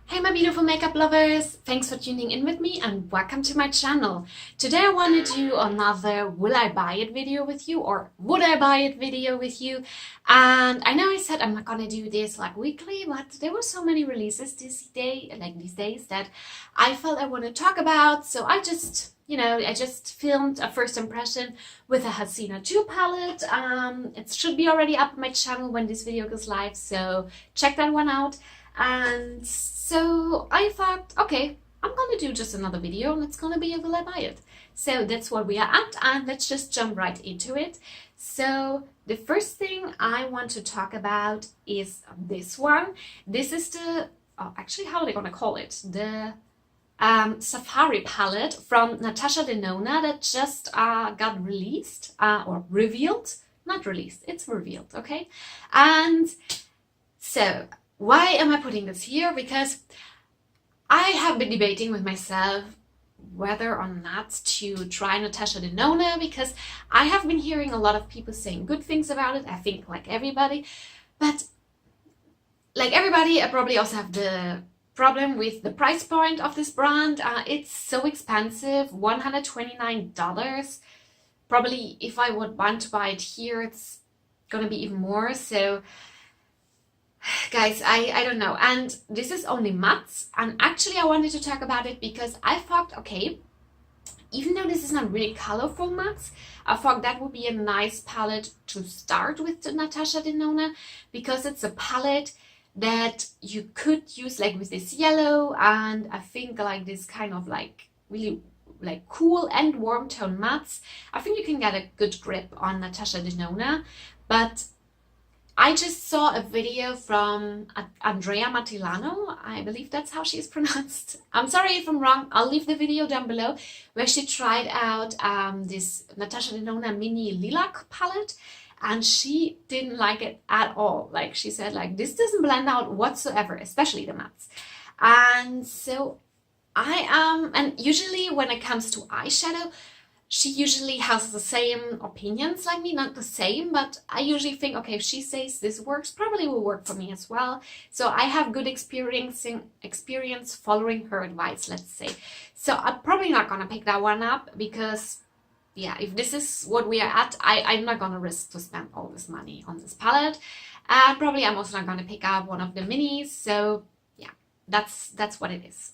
Hey my beautiful makeup lovers! Thanks for tuning in with me and welcome to my channel. Today I want to do another will I buy it video with you or would I buy it video with you. And I know I said I'm not gonna do this like weekly, but there were so many releases these days that I felt I want to talk about. So I just filmed a first impression with a Hasina 2 palette. It should be already up on my channel when this video goes live, so check that one out. And so I thought, okay, I'm gonna do just another video and it's gonna be a will I buy it. So that's what we are at, and let's just jump right into it. So the first thing I want to talk about is this one. This is the, actually how are they gonna call it? The Safari palette from Natasha Denona that just got released or revealed. Not released, it's revealed, okay? And so why am I putting this here? Because I have been debating with myself whether or not to try Natasha Denona, because I have been hearing a lot of people saying good things about it. I think like everybody, but like everybody, I probably also have the problem with the price point of this brand. It's so expensive, $129. Probably if I would want to buy it here, it's gonna be even more. So guys, I don't know. And this is only mattes, and actually I wanted to talk about it because I thought, okay, even though this is not really colorful mattes, I thought that would be a nice palette to start with, the Natasha Denona, because it's a palette that you could use like with this yellow and I think like this kind of like really like cool and warm tone mattes. I think you can get a good grip on Natasha Denona. But I just saw a video from Andrea Matillano, I believe that's how she's pronounced. I'm sorry if I'm wrong, I'll leave the video down below, where she tried out this Natasha Denona mini lilac palette, and she didn't like it at all. Like she said, like this doesn't blend out whatsoever, especially the mattes. And so I am, and usually when it comes to eyeshadow, she usually has the same opinions like me, not the same, but I usually think, okay, if she says this works, probably will work for me as well. So I have good experience following her advice, let's say. So I'm probably not gonna pick that one up because, yeah, if this is what we are at, I'm not gonna risk to spend all this money on this palette. And probably I'm also not gonna pick up one of the minis. So yeah, that's what it is.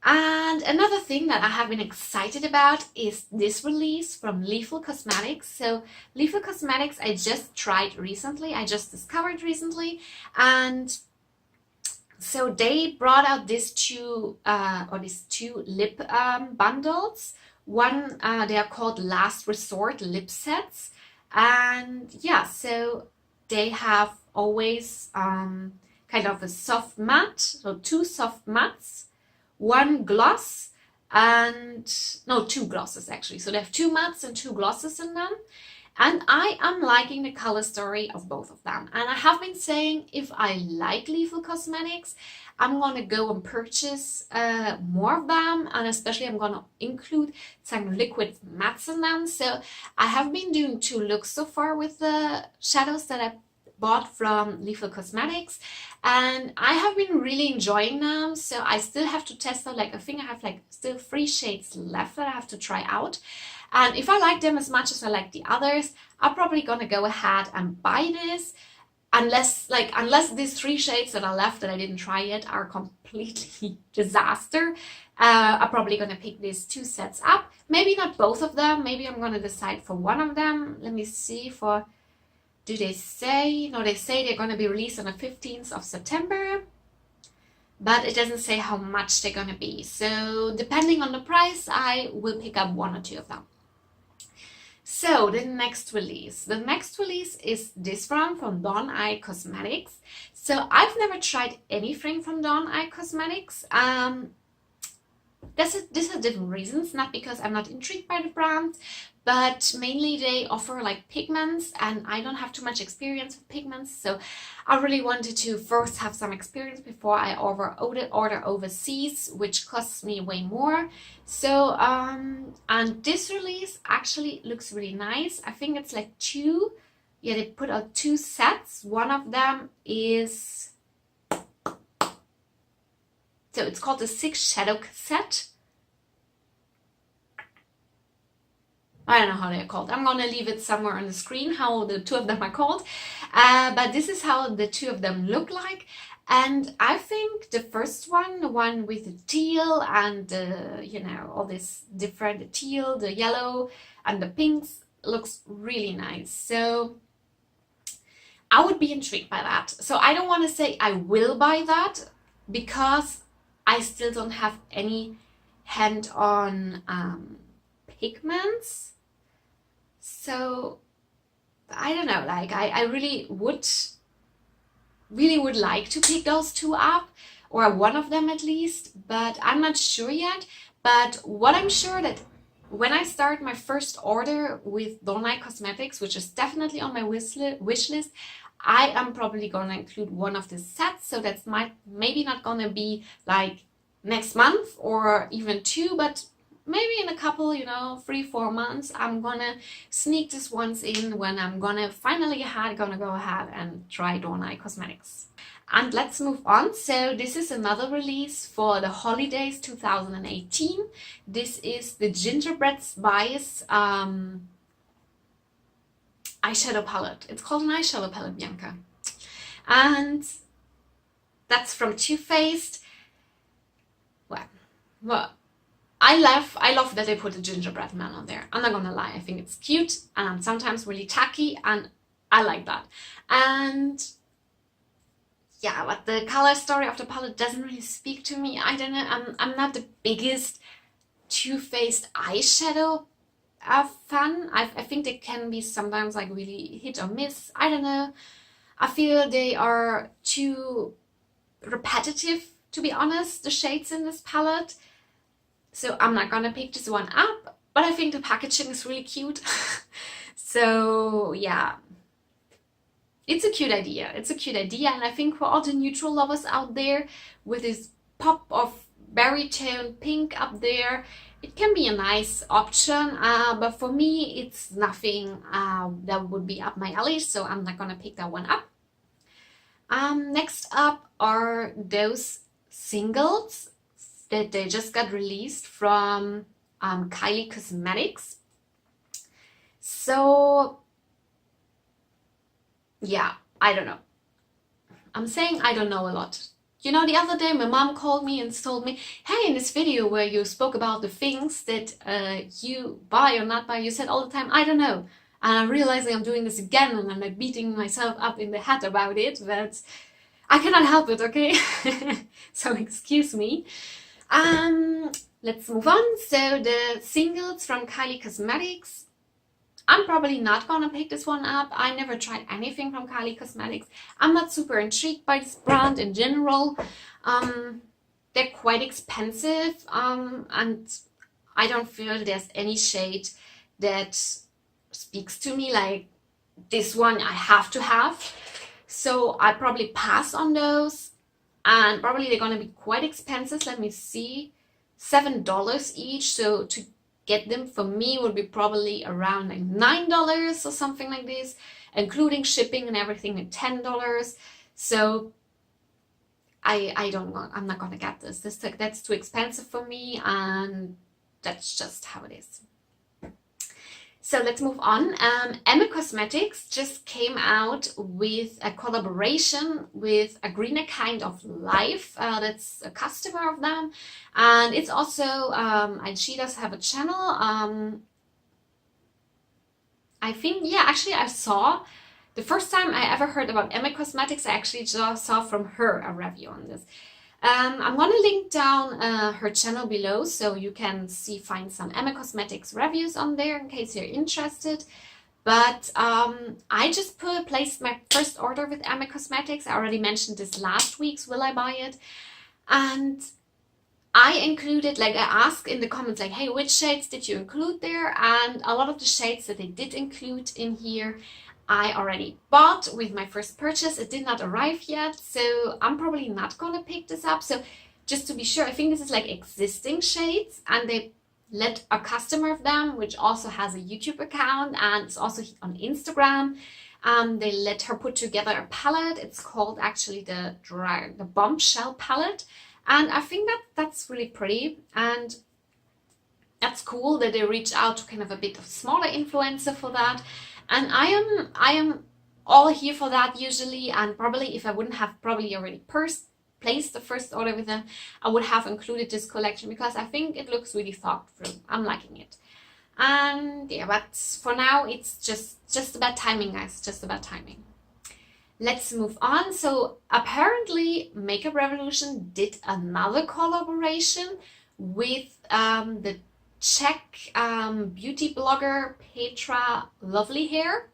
And another thing that I have been excited about is this release from LOral Cosmetics. So LOral Cosmetics I just tried recently, I just discovered recently, and so they brought out these two lip bundles. One, they are called Last Resort lip sets, and yeah, so they have always kind of a soft matte, so two soft mattes, one gloss, and no, two glosses actually. So they have two mattes and two glosses in them, and I am liking the color story of both of them. And I have been saying if I like LOral Cosmetics, I'm gonna go and purchase more of them, and especially I'm gonna include some liquid mattes in them. So I have been doing two looks so far with the shadows that I bought from LOral Cosmetics, and I have been really enjoying them. So I still have to test out, like I think I have like still 3 shades left that I have to try out, and if I like them as much as I like the others, I'm probably gonna go ahead and buy this, unless these 3 shades that are left that I didn't try yet are completely disaster. I'm probably gonna pick these 2 sets up, maybe not both of them, maybe I'm gonna decide for one of them. Let me see, for do they say? No, they say they're going to be released on the 15th of September, but it doesn't say how much they're going to be. So depending on the price, I will pick up 1 or 2 of them. So the next release. The next release is this one from Bia.and.the.makeup Cosmetics. So I've never tried anything from Bia.and.the.makeup Cosmetics. These are different reasons, not because I'm not intrigued by the brand, but mainly they offer like pigments, and I don't have too much experience with pigments, so I really wanted to first have some experience before I order overseas, which costs me way more. So and this release actually looks really nice. I think it's like 2, yeah, they put out 2 sets. One of them is So it's called the 6 Shadow Set. I don't know how they're called. I'm gonna leave it somewhere on the screen how the 2 of them are called. But this is how the 2 of them look like. And I think the first one, the one with the teal and the, you know, all this different, the teal, the yellow and the pinks, looks really nice. So I would be intrigued by that. So I don't want to say I will buy that because I still don't have any hand-on pigments. So I don't know, like I really would like to pick those 2 up, or one of them at least, but I'm not sure yet. But what I'm sure that when I start my first order with LOral Cosmetics, which is definitely on my wish list, I am probably gonna include one of the sets. So that's maybe not gonna be like next month or even 2, but maybe in a couple, you know, 3-4 months, I'm gonna sneak this once in when I'm gonna finally go ahead and try LOral Cosmetics. And let's move on. So this is another release for the holidays 2018. This is the Gingerbread Spice eyeshadow palette. It's called an eyeshadow palette, Bianca. And that's from Twofaced. Well, I love that they put a gingerbread man on there. I'm not gonna lie, I think it's cute and sometimes really tacky, and I like that. And yeah, but the color story of the palette doesn't really speak to me. I don't know, I'm not the biggest Too-Faced eyeshadow fan. I think they can be sometimes like really hit or miss. I don't know. I feel they are too repetitive, to be honest, the shades in this palette. So I'm not gonna pick this one up, but I think the packaging is really cute. So yeah, it's a cute idea. It's a cute idea, and I think for all the neutral lovers out there, with this pop of berry tone pink up there, it can be a nice option. But for me, it's nothing that would be up my alley, so I'm not gonna pick that one up. Next up are those singles that they just got released from Kylie Cosmetics. So yeah, I don't know. I'm saying I don't know a lot. You know, the other day my mom called me and told me, hey, in this video where you spoke about the things that you buy or not buy, you said all the time, I don't know. And I'm realizing I'm doing this again, and I'm like beating myself up in the head about it, but I cannot help it, okay? So excuse me. Let's move on. So the singles from Kylie Cosmetics, I'm probably not gonna pick this one up. I never tried anything from Kylie Cosmetics. I'm not super intrigued by this brand in general. They're quite expensive, and I don't feel there's any shade that speaks to me like this one I have to have. So I probably pass on those, and probably they're gonna be quite expensive. Let me see, $7 each. So to get them for me would be probably around like $9 or something like this, including shipping and everything, like $10. So I don't want, I'm not gonna get this. That's too expensive for me, and that's just how it is. So let's move on. Emme Cosmetics just came out with a collaboration with A Greener Kind of Life. That's a customer of them. And it's also, and she does have a channel. I think, yeah, actually I saw, the first time I ever heard about Emme Cosmetics, I actually just saw from her a review on this. I'm gonna link down her channel below, so you can find some Emme Cosmetics reviews on there in case you're interested. But I just placed my first order with Emme Cosmetics. I already mentioned this last week's Will I Buy It? And I included, like I asked in the comments, like, hey, which shades did you include there? And a lot of the shades that they did include in here, I already bought with my first purchase. It did not arrive yet, so I'm probably not gonna pick this up. So just to be sure, I think this is like existing shades, and they let a customer of them, which also has a YouTube account and is also on Instagram, they let her put together a palette. It's called actually the Bombshell palette, And I think that that's really pretty, and that's cool that they reach out to kind of a bit of smaller influencer for that. And I am all here for that usually, and probably if I wouldn't have probably already placed the first order with them, I would have included this collection because I think it looks really thought through. I'm liking it. And yeah, but for now it's just about timing, guys, just about timing. Let's move on. So apparently Makeup Revolution did another collaboration with the Czech beauty blogger Petra Lovely Hair,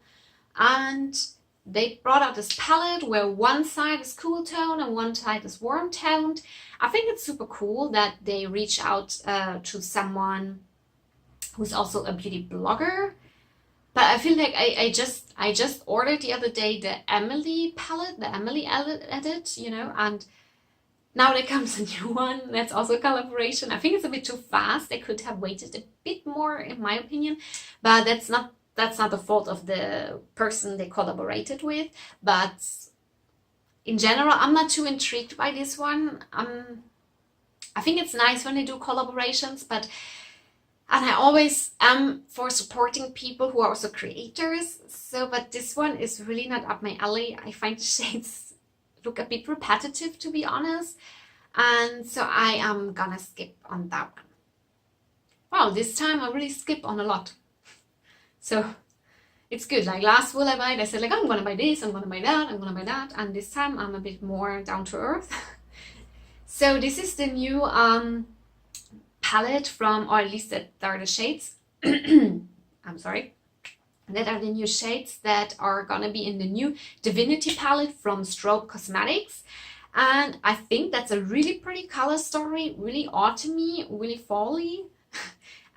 and they brought out this palette where one side is cool tone and one side is warm toned. I think it's super cool that they reach out to someone who's also a beauty blogger. But I feel like I just ordered the other day the Emily palette, the Emily edit, you know, and now there comes a new one that's also a collaboration. I think it's a bit too fast. They could have waited a bit more, in my opinion, but that's not the fault of the person they collaborated with. But in general, I'm not too intrigued by this one. I think it's nice when they do collaborations, and I always am for supporting people who are also creators. So, but this one is really not up my alley. I find the shades look a bit repetitive, to be honest. And so I am gonna skip on that one. Wow, this time I really skip on a lot. So it's good. Like last Will I Buy It, I said like, I'm gonna buy this, I'm gonna buy that, I'm gonna buy that. And this time I'm a bit more down to earth. So this is the new palette from, or at least that are the shades. I'm sorry. That are the new shades that are gonna be in the new Divinity palette from LOral Cosmetics. And I think that's a really pretty color story, really autumny, really fall-y.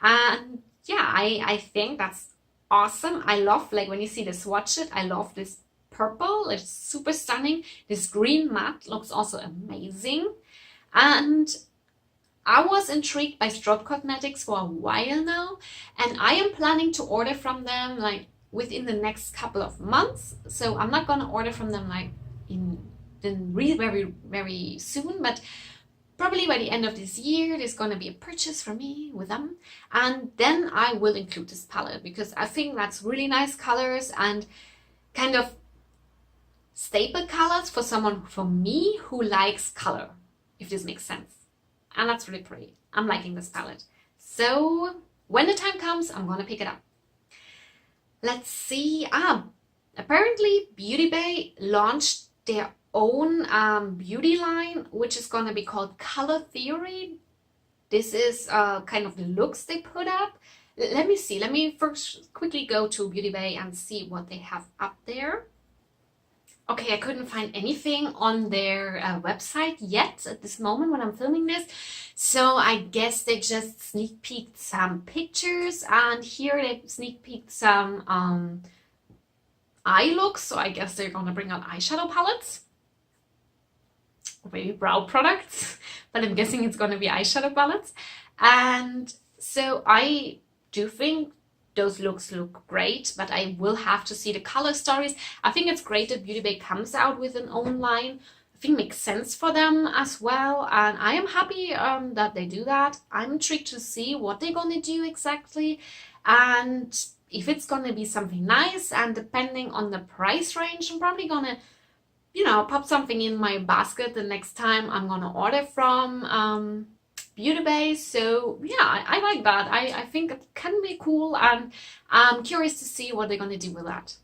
And yeah, I think that's awesome. I love, like when you see the swatch it, I love this purple. It's super stunning. This green matte looks also amazing. And I was intrigued by LOral Cosmetics for a while now, and I am planning to order from them like within the next couple of months. So I'm not gonna order from them like very soon, but probably by the end of this year there's gonna be a purchase for me with them, and then I will include this palette because I think that's really nice colors and kind of staple colors for someone, for me, who likes color, if this makes sense. And that's really pretty. I'm liking this palette. So when the time comes, I'm gonna pick it up. Let's see. Apparently Beautybay launched their own beauty line, which is gonna be called Color Theory. This is kind of the looks they put up. Let me see. Let me first quickly go to Beautybay and see what they have up there. Okay, I couldn't find anything on their website yet at this moment when I'm filming this. So I guess they just sneak peeked some pictures, and here they sneak peeked some eye looks. So I guess they're gonna bring out eyeshadow palettes, or maybe brow products, but I'm guessing it's gonna be eyeshadow palettes. And so I do think those looks look great, but I will have to see the color stories. I think it's great that Beautybay comes out with an own line. I think it makes sense for them as well, and I am happy that they do that. I'm intrigued to see what they're gonna do exactly, and if it's gonna be something nice. And depending on the price range, I'm probably gonna, you know, pop something in my basket the next time I'm gonna order from Beautybay. So yeah, I like that. I think it can be cool, and I'm curious to see what they're gonna do with that.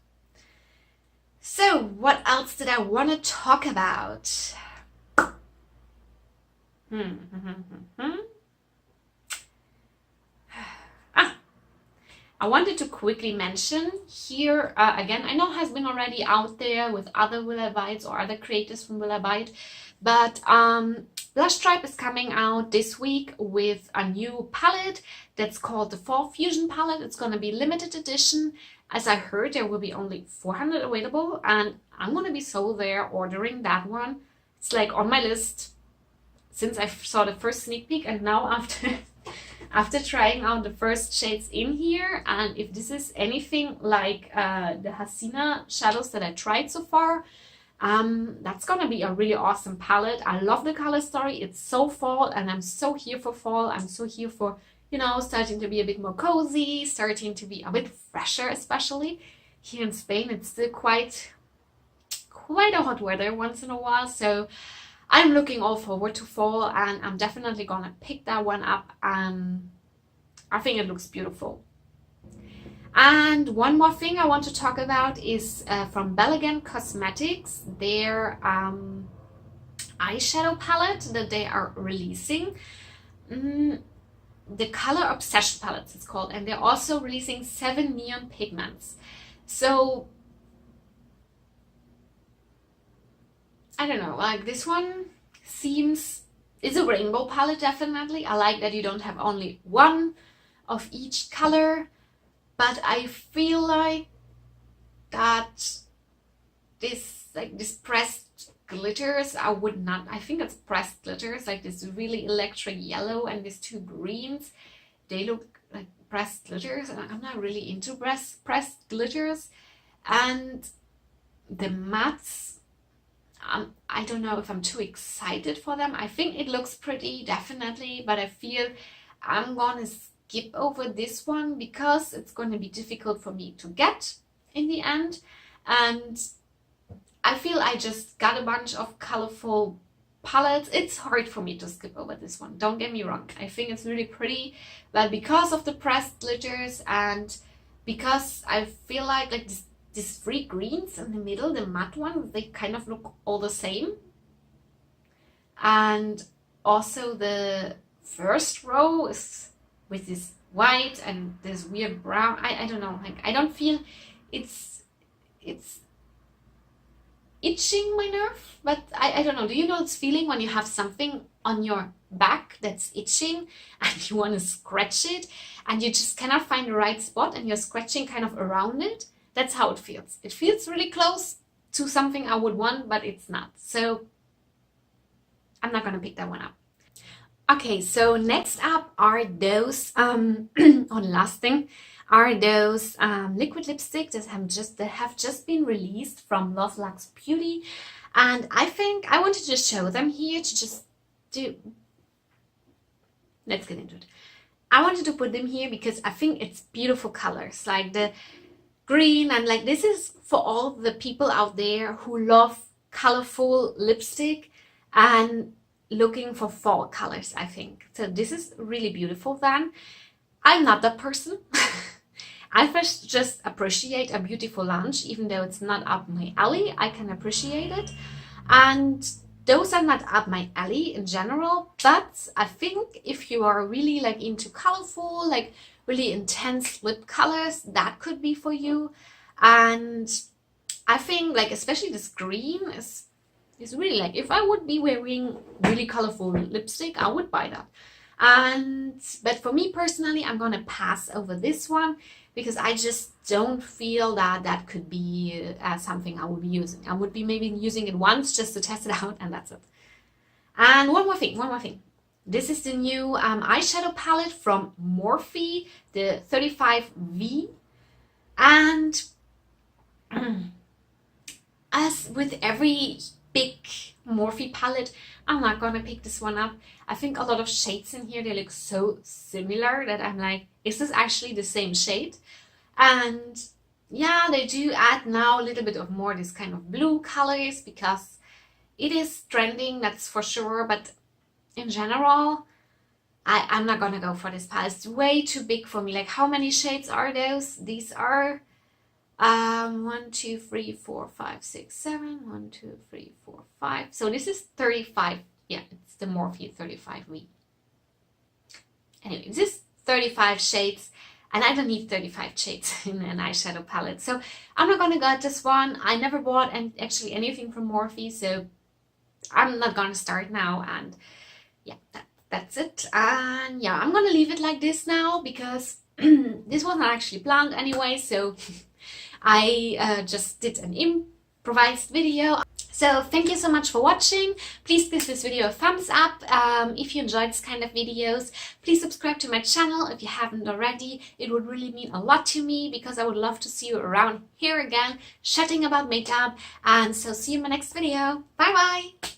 So what else did I want to talk about? I wanted to quickly mention here, again, I know it has been already out there with other Will I Buy It or other creators from Will I Buy It, but Blush Tribe is coming out this week with a new palette that's called the Fall Fusion palette. It's going to be limited edition. As I heard, there will be only 400 available, and I'm going to be so there ordering that one. It's like on my list since I saw the first sneak peek, and now after trying out the first shades in here, and if this is anything like the Hasina shadows that I tried so far, That's gonna be a really awesome palette. I love the color story. It's so fall, and I'm so here for fall. I'm so here for, you know, starting to be a bit more cozy, starting to be a bit fresher, especially here in Spain. It's still quite a hot weather once in a while, so I'm looking all forward to fall, and I'm definitely gonna pick that one up. I think it looks beautiful. And one more thing I want to talk about is from Bia.and.the.makeup Cosmetics, their eyeshadow palette that they are releasing. The Color Obsession palettes it's called, and they're also releasing 7 neon pigments. So I don't know, like this one is a rainbow palette, definitely. I like that you don't have only one of each color, but I feel like that this pressed glitters, I think it's pressed glitters, like this really electric yellow and these 2 greens, they look like pressed glitters, and I'm not really into pressed glitters. And the mattes, I don't know if I'm too excited for them. I think it looks pretty, definitely, but I feel I'm gonna skip over this one because it's going to be difficult for me to get in the end. And I feel I just got a bunch of colorful palettes. It's hard for me to skip over this one, don't get me wrong. I think it's really pretty, but because of the pressed glitters and because I feel like these 3 greens in the middle, the matte ones, they kind of look all the same. And also the first row is with this white and this weird brown. I don't know, like I don't feel it's itching my nerve, but I don't know. Do you know this feeling when you have something on your back that's itching and you want to scratch it and you just cannot find the right spot and you're scratching kind of around it? That's how it feels. It feels really close to something I would want, but it's not. So I'm not gonna pick that one up. Okay, so next up are those last thing are those liquid lipsticks that have just been released from Lovelocks Beauty, and I think I wanted to show them here to just do. Let's get into it. I wanted to put them here because I think it's beautiful colors, like the green, and like this is for all the people out there who love colorful lipstick and looking for fall colors, I think. So this is really beautiful then. I'm not that person. I first just appreciate a beautiful lunch, even though it's not up my alley, I can appreciate it. And those are not up my alley in general, but I think if you are really like into colorful, like really intense lip colors, that could be for you. And I think like especially this green is really like, if I would be wearing really colorful lipstick, I would buy that. But for me personally, I'm gonna pass over this one because I just don't feel that could be something I would be using. I would be maybe using it once just to test it out, and that's it. And one more thing. This is the new eyeshadow palette from Morphe, the 35V. And as with every big Morphe palette, I'm not gonna pick this one up. I think a lot of shades in here, they look so similar that I'm like, is this actually the same shade? And yeah, they do add now a little bit of more this kind of blue colors because it is trending, that's for sure. But in general, I'm not gonna go for this palette. It's way too big for me. Like, how many shades are those? These are 1, 2, 3, 4, 5, 6, 7. 1, 2, 3, 4, 5. So this is 35. Yeah, it's the Morphe 35V. Anyway, this is 35 shades, and I don't need 35 shades in an eyeshadow palette. So I'm not gonna get this one. I never bought actually anything from Morphe, so I'm not gonna start now. And yeah, that's it. And yeah, I'm gonna leave it like this now because this wasn't actually planned anyway. So I just did an improvised video. So thank you so much for watching. Please give this video a thumbs up if you enjoyed this kind of videos. Please subscribe to my channel if you haven't already. It would really mean a lot to me because I would love to see you around here again, chatting about makeup. And so see you in my next video. Bye bye!